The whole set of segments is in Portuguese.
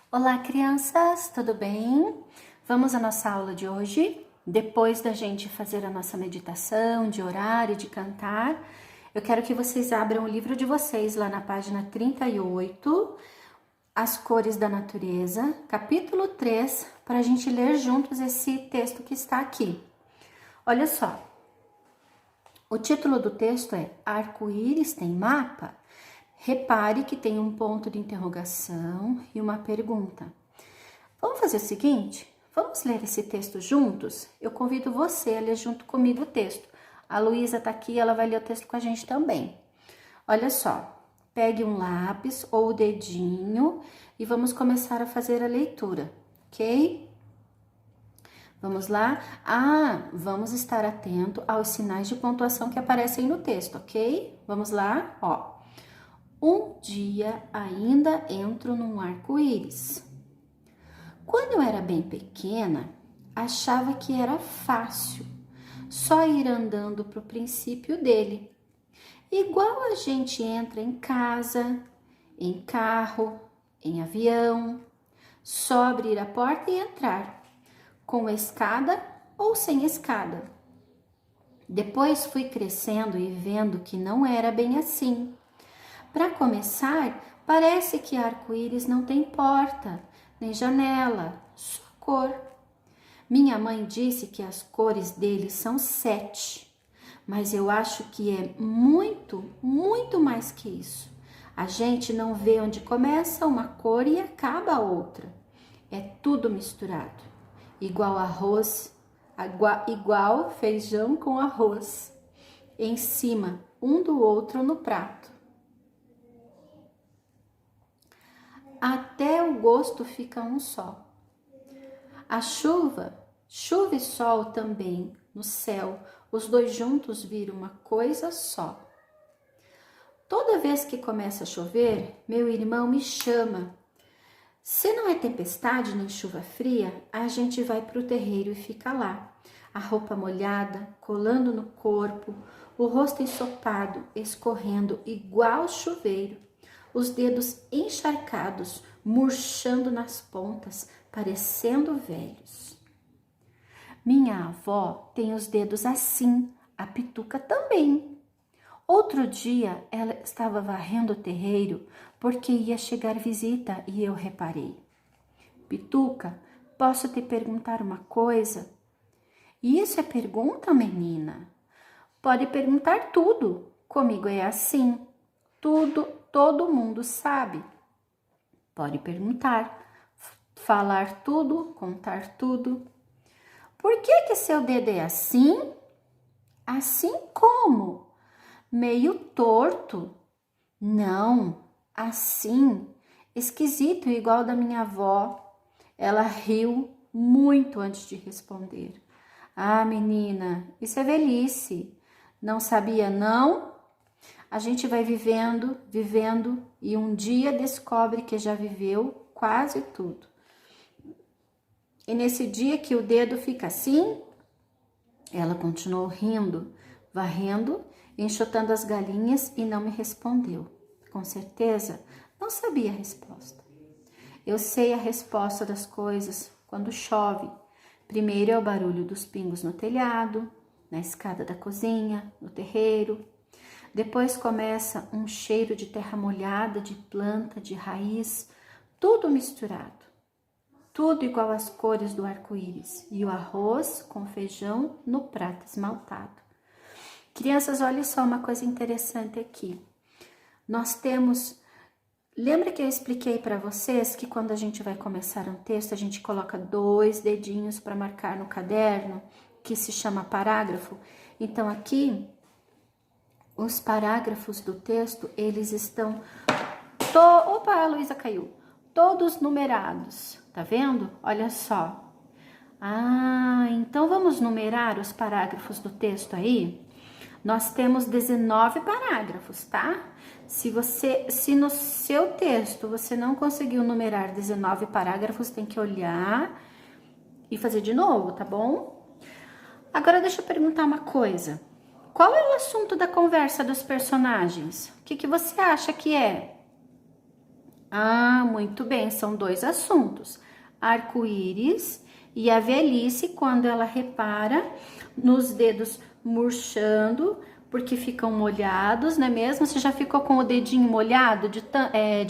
Olá, crianças, tudo bem? Vamos à nossa aula de hoje. Depois da gente fazer a nossa meditação, de orar e de cantar, eu quero que vocês abram o livro de vocês lá na página 38, As Cores da Natureza, capítulo 3, para a gente ler juntos esse texto que está aqui. Olha só, o título do texto é Arco-Íris tem mapa? Repare que tem um ponto de interrogação e uma pergunta. Vamos fazer o seguinte? Vamos ler esse texto juntos? Eu convido você a ler junto comigo o texto. A Luísa está aqui, ela vai ler o texto com a gente também. Olha só, pegue um lápis ou o dedinho e vamos começar a fazer a leitura, ok? Vamos lá? Vamos estar atento aos sinais de pontuação que aparecem no texto, ok? Vamos lá? Ó. Um dia ainda entro num arco-íris. Quando eu era bem pequena, achava que era fácil, só ir andando para o princípio dele. Igual a gente entra em casa, em carro, em avião, só abrir a porta e entrar, com escada ou sem escada. Depois fui crescendo e vendo que não era bem assim. Para começar, parece que arco-íris não tem porta, nem janela, só cor. Minha mãe disse que as cores dele são 7, mas eu acho que é muito, muito mais que isso. A gente não vê onde começa uma cor e acaba a outra. É tudo misturado, igual arroz, igual feijão com arroz, em cima um do outro no prato. Até o gosto fica um só. A chuva e sol também no céu, os dois juntos viram uma coisa só. Toda vez que começa a chover, meu irmão me chama. Se não é tempestade nem chuva fria, a gente vai para o terreiro e fica lá. A roupa molhada, colando no corpo, o rosto ensopado, escorrendo igual chuveiro. Os dedos encharcados, murchando nas pontas, parecendo velhos. Minha avó tem os dedos assim, a Pituca também. Outro dia ela estava varrendo o terreiro porque ia chegar visita e eu reparei. Pituca, posso te perguntar uma coisa? Isso é pergunta, menina? Pode perguntar tudo. Comigo é assim. Tudo, todo mundo sabe. Pode perguntar, falar tudo, contar tudo. Por que seu dedo é assim? Assim como? Meio torto. Não, assim, esquisito, igual da minha avó. Ela riu muito antes de responder. Ah, menina, isso é velhice. Não sabia, não? A gente vai vivendo, vivendo e um dia descobre que já viveu quase tudo. E nesse dia que o dedo fica assim, ela continuou rindo, varrendo, enxotando as galinhas e não me respondeu. Com certeza, não sabia a resposta. Eu sei a resposta das coisas quando chove. Primeiro é o barulho dos pingos no telhado, na escada da cozinha, no terreiro. Depois começa um cheiro de terra molhada, de planta, de raiz, tudo misturado. Tudo igual às cores do arco-íris e o arroz com feijão no prato esmaltado. Crianças, olha só uma coisa interessante aqui. Nós temos... Lembra que eu expliquei para vocês que quando a gente vai começar um texto, a gente coloca 2 dedinhos para marcar no caderno, que se chama parágrafo? Então aqui... Os parágrafos do texto, eles estão... Opa, a Luísa caiu. Todos numerados, tá vendo? Olha só. Então vamos numerar os parágrafos do texto aí? Nós temos 19 parágrafos, tá? Se no seu texto você não conseguiu numerar 19 parágrafos, tem que olhar e fazer de novo, tá bom? Agora deixa eu perguntar uma coisa. Qual é o assunto da conversa dos personagens? O que você acha que é? Ah, muito bem, são dois assuntos. Arco-íris e a velhice, quando ela repara nos dedos murchando, porque ficam molhados, não é mesmo? Você já ficou com o dedinho molhado de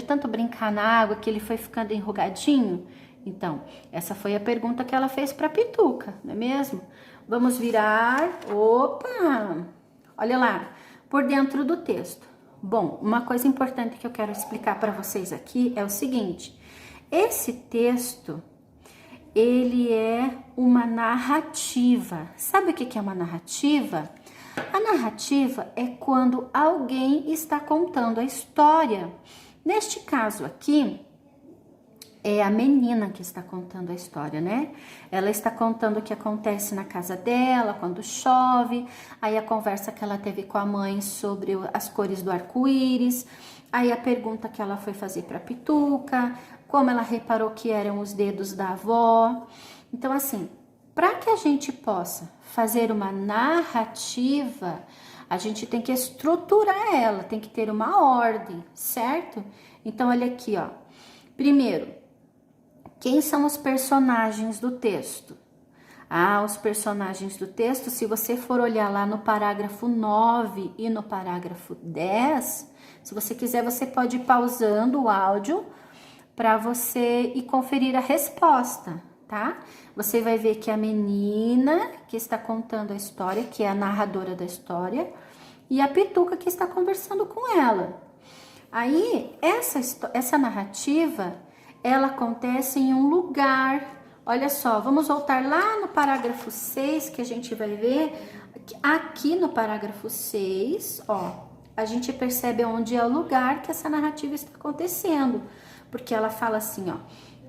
tanto brincar na água que ele foi ficando enrugadinho? Então, essa foi a pergunta que ela fez para a Pituca, não é mesmo? Vamos virar. Opa! Olha lá, por dentro do texto. Bom, uma coisa importante que eu quero explicar para vocês aqui é o seguinte: esse texto, ele é uma narrativa. Sabe o que é uma narrativa? A narrativa é quando alguém está contando a história. Neste caso aqui, é a menina que está contando a história, né? Ela está contando o que acontece na casa dela, quando chove, aí a conversa que ela teve com a mãe sobre as cores do arco-íris, aí a pergunta que ela foi fazer para a Pituca, como ela reparou que eram os dedos da avó. Então, assim, para que a gente possa fazer uma narrativa, a gente tem que estruturar ela, tem que ter uma ordem, certo? Então, olha aqui, ó. Primeiro, quem são os personagens do texto? Ah, os personagens do texto, se você for olhar lá no parágrafo 9 e no parágrafo 10, se você quiser, você pode ir pausando o áudio para você ir conferir a resposta, tá? Você vai ver que a menina que está contando a história, que é a narradora da história, e a Pituca que está conversando com ela. Aí, essa narrativa, ela acontece em um lugar. Olha só, vamos voltar lá no parágrafo 6, que a gente vai ver. Aqui no parágrafo 6, ó, a gente percebe onde é o lugar que essa narrativa está acontecendo. Porque ela fala assim, ó: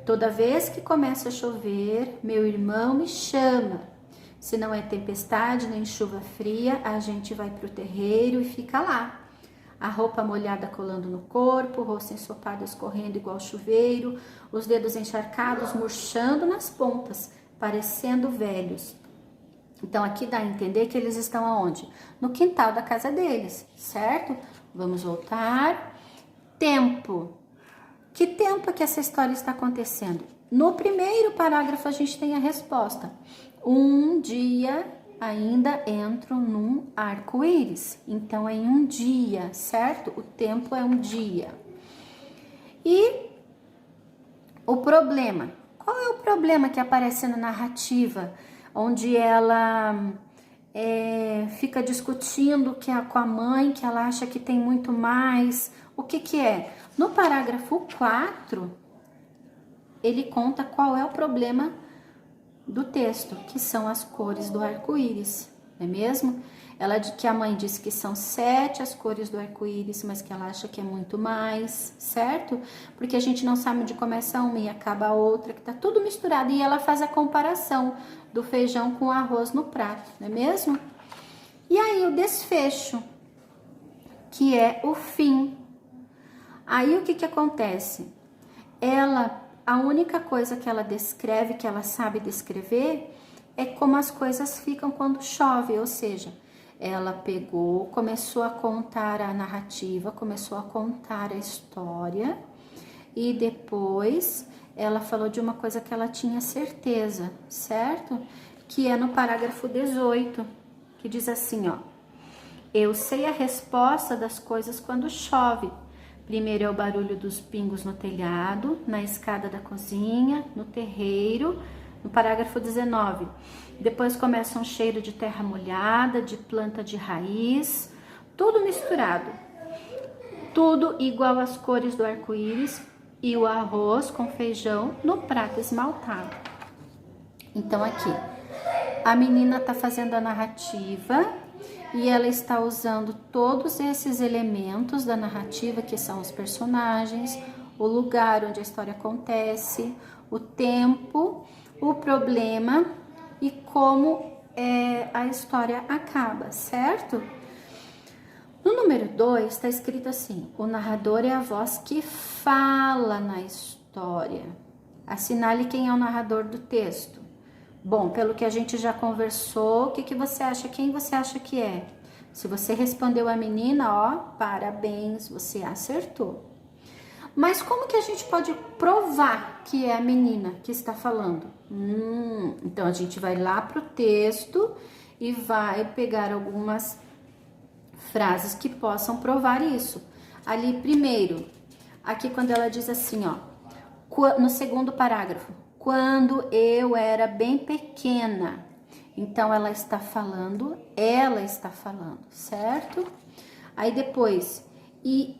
toda vez que começa a chover, meu irmão me chama. Se não é tempestade nem chuva fria, a gente vai pro terreiro e fica lá. A roupa molhada colando no corpo, o rosto ensopado escorrendo igual chuveiro, os dedos encharcados murchando nas pontas, parecendo velhos. Então aqui dá a entender que eles estão aonde? No quintal da casa deles, certo? Vamos voltar. Tempo. Que tempo é que essa história está acontecendo? No primeiro parágrafo a gente tem a resposta. Um dia ainda entro num arco-íris. Então, é em um dia, certo? O tempo é um dia. E o problema? Qual é o problema que aparece na narrativa? Onde ela fica discutindo com a mãe, que ela acha que tem muito mais. O que é? No parágrafo 4, ele conta qual é o problema do texto, que são as cores do arco-íris, não é mesmo? Que a mãe disse que são 7 as cores do arco-íris, mas que ela acha que é muito mais, certo? Porque a gente não sabe onde começa uma e acaba a outra, que tá tudo misturado. E ela faz a comparação do feijão com o arroz no prato, não é mesmo? E aí o desfecho, que é o fim. Aí o que acontece? A única coisa que ela descreve, que ela sabe descrever, é como as coisas ficam quando chove, ou seja, ela pegou, começou a contar a narrativa, começou a contar a história e depois ela falou de uma coisa que ela tinha certeza, certo? Que é no parágrafo 18, que diz assim, ó: eu sei a resposta das coisas quando chove. Primeiro é o barulho dos pingos no telhado, na escada da cozinha, no terreiro, no parágrafo 19. Depois começa um cheiro de terra molhada, de planta de raiz, tudo misturado. Tudo igual às cores do arco-íris e o arroz com feijão no prato esmaltado. Então aqui, a menina está fazendo a narrativa e ela está usando todos esses elementos da narrativa, que são os personagens, o lugar onde a história acontece, o tempo, o problema e como a história acaba, certo? No número 2 está escrito assim: o narrador é a voz que fala na história. Assinale quem é o narrador do texto. Bom, pelo que a gente já conversou, o que você acha? Quem você acha que é? Se você respondeu a menina, ó, parabéns, você acertou. Mas como que a gente pode provar que é a menina que está falando? Então a gente vai lá pro texto e vai pegar algumas frases que possam provar isso. Ali primeiro, aqui quando ela diz assim, ó, no segundo parágrafo, quando eu era bem pequena. Então ela está falando, certo? Aí depois, e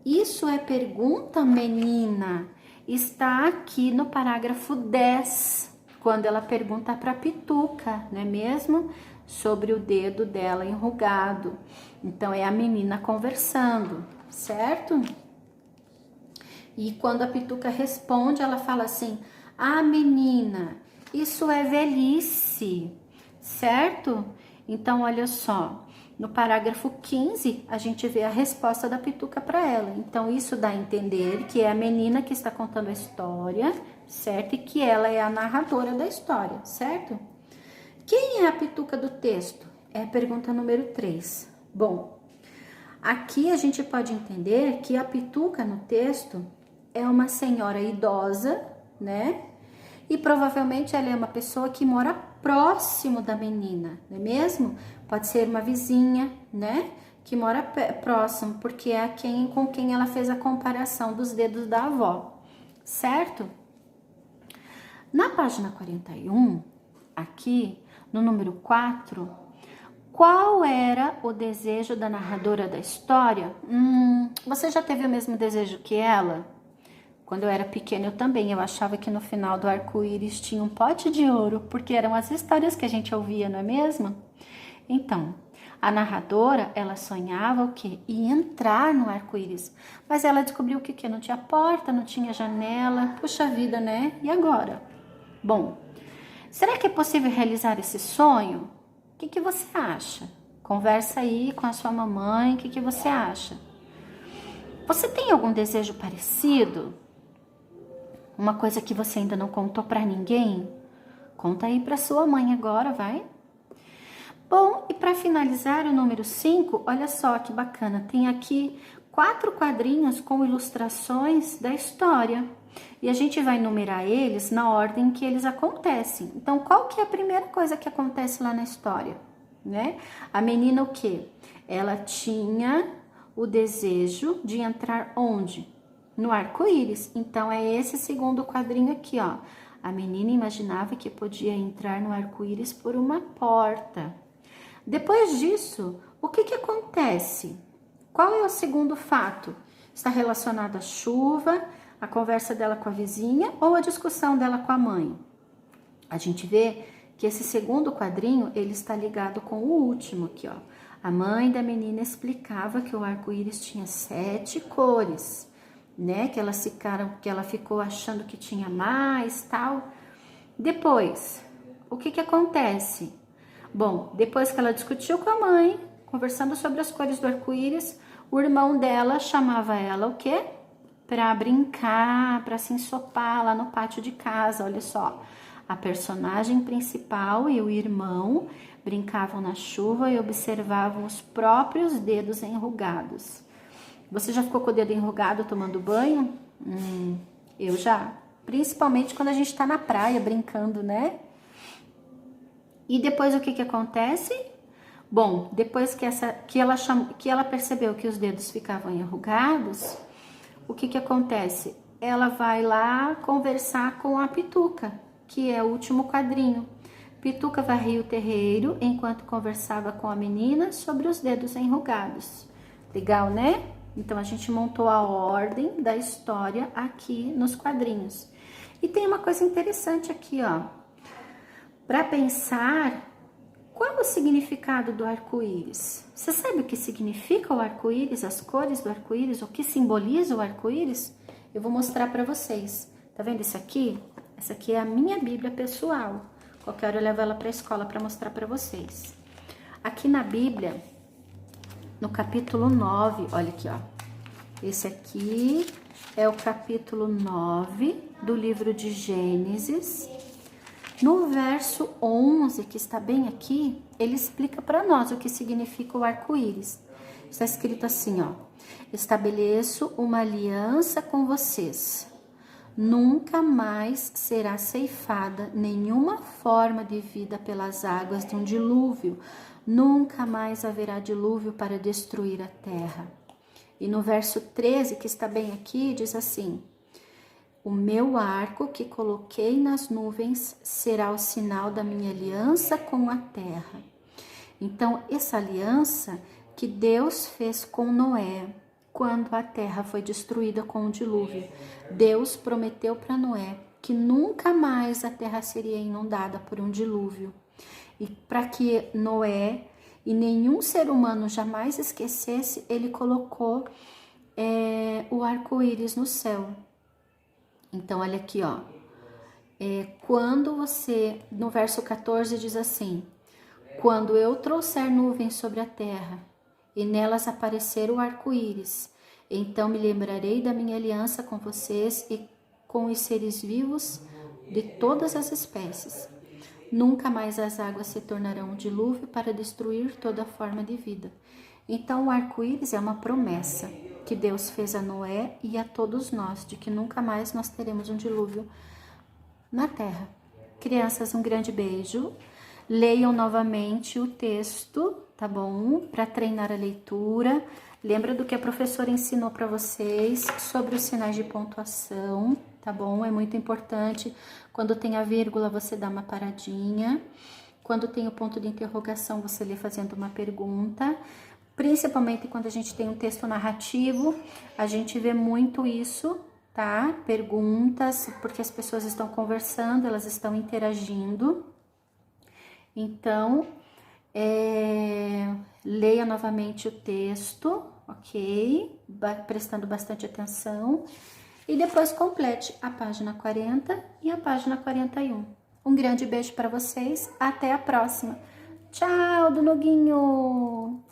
isso é pergunta, menina? Está aqui no parágrafo 10, quando ela pergunta para Pituca, não é mesmo? Sobre o dedo dela enrugado. Então é a menina conversando, certo? E quando a Pituca responde, ela fala assim: ah, menina, isso é velhice, certo? Então, olha só, no parágrafo 15, a gente vê a resposta da Pituca para ela. Então, isso dá a entender que é a menina que está contando a história, certo? E que ela é a narradora da história, certo? Quem é a Pituca do texto? É a pergunta número 3. Bom, aqui a gente pode entender que a Pituca no texto é uma senhora idosa, né? E provavelmente ela é uma pessoa que mora próximo da menina, não é mesmo? Pode ser uma vizinha, né? Que mora próximo, porque é com quem ela fez a comparação dos dedos da avó, certo? Na página 41, aqui, no número 4, qual era o desejo da narradora da história? Você já teve o mesmo desejo que ela? Quando eu era pequena, eu também. Eu achava que no final do arco-íris tinha um pote de ouro, porque eram as histórias que a gente ouvia, não é mesmo? Então, a narradora, ela sonhava o quê? Em entrar no arco-íris. Mas ela descobriu que não tinha porta, não tinha janela. Puxa vida, né? E agora? Bom, será que é possível realizar esse sonho? O que você acha? Conversa aí com a sua mamãe, o que você acha? Você tem algum desejo parecido? Uma coisa que você ainda não contou para ninguém? Conta aí para sua mãe agora, vai? Bom, e para finalizar o número 5, olha só que bacana. Tem aqui 4 quadrinhos com ilustrações da história. E a gente vai numerar eles na ordem que eles acontecem. Então, qual que é a primeira coisa que acontece lá na história, né? A menina o quê? Ela tinha o desejo de entrar onde? No arco-íris. Então, é esse segundo quadrinho aqui, ó. A menina imaginava que podia entrar no arco-íris por uma porta. Depois disso, o que acontece? Qual é o segundo fato? Está relacionado à chuva, a conversa dela com a vizinha ou a discussão dela com a mãe? A gente vê que esse segundo quadrinho, ele está ligado com o último aqui, ó. A mãe da menina explicava que o arco-íris tinha 7 cores, né? Que ela ficou achando que tinha mais, tal. Depois, o que acontece? Bom, depois que ela discutiu com a mãe, conversando sobre as cores do arco-íris, o irmão dela chamava ela o quê? Para brincar, para se ensopar lá no pátio de casa, olha só. A personagem principal e o irmão brincavam na chuva e observavam os próprios dedos enrugados. Você já ficou com o dedo enrugado tomando banho? Eu já. Principalmente quando a gente tá na praia brincando, né? E depois o que acontece? Bom, depois que ela percebeu que os dedos ficavam enrugados, o que acontece? Ela vai lá conversar com a Pituca, que é o último quadrinho. Pituca varria o terreiro enquanto conversava com a menina sobre os dedos enrugados. Legal, né? Então, a gente montou a ordem da história aqui nos quadrinhos. E tem uma coisa interessante aqui, ó. Para pensar, qual é o significado do arco-íris? Você sabe o que significa o arco-íris, as cores do arco-íris, o que simboliza o arco-íris? Eu vou mostrar para vocês. Tá vendo isso aqui? Essa aqui é a minha Bíblia pessoal. Qualquer hora eu levo ela para a escola para mostrar para vocês. Aqui na Bíblia, no capítulo 9, olha aqui, ó. Esse aqui é o capítulo 9 do livro de Gênesis. No verso 11, que está bem aqui, ele explica para nós o que significa o arco-íris. Está escrito assim, ó. Estabeleço uma aliança com vocês. Nunca mais será ceifada nenhuma forma de vida pelas águas de um dilúvio. Nunca mais haverá dilúvio para destruir a terra. E no verso 13, que está bem aqui, diz assim: o meu arco que coloquei nas nuvens será o sinal da minha aliança com a terra. Então, essa aliança que Deus fez com Noé, quando a terra foi destruída com o dilúvio, Deus prometeu para Noé que nunca mais a terra seria inundada por um dilúvio. E para que Noé e nenhum ser humano jamais esquecesse, ele colocou o arco-íris no céu. Então, olha aqui, ó. Quando você, no verso 14 diz assim: quando eu trouxer nuvens sobre a terra e nelas aparecer o arco-íris, então me lembrarei da minha aliança com vocês e com os seres vivos de todas as espécies. Nunca mais as águas se tornarão um dilúvio para destruir toda forma de vida. Então o arco-íris é uma promessa que Deus fez a Noé e a todos nós, de que nunca mais nós teremos um dilúvio na terra. Crianças, um grande beijo. Leiam novamente o texto, tá bom? Para treinar a leitura. Lembra do que a professora ensinou para vocês sobre os sinais de pontuação, tá bom? É muito importante. Quando tem a vírgula, você dá uma paradinha. Quando tem o ponto de interrogação, você lê fazendo uma pergunta. Principalmente quando a gente tem um texto narrativo, a gente vê muito isso, tá? Perguntas, porque as pessoas estão conversando, elas estão interagindo. Então, leia novamente o texto, ok? Prestando bastante atenção. E depois complete a página 40 e a página 41. Um grande beijo para vocês, até a próxima. Tchau, do Noguinho!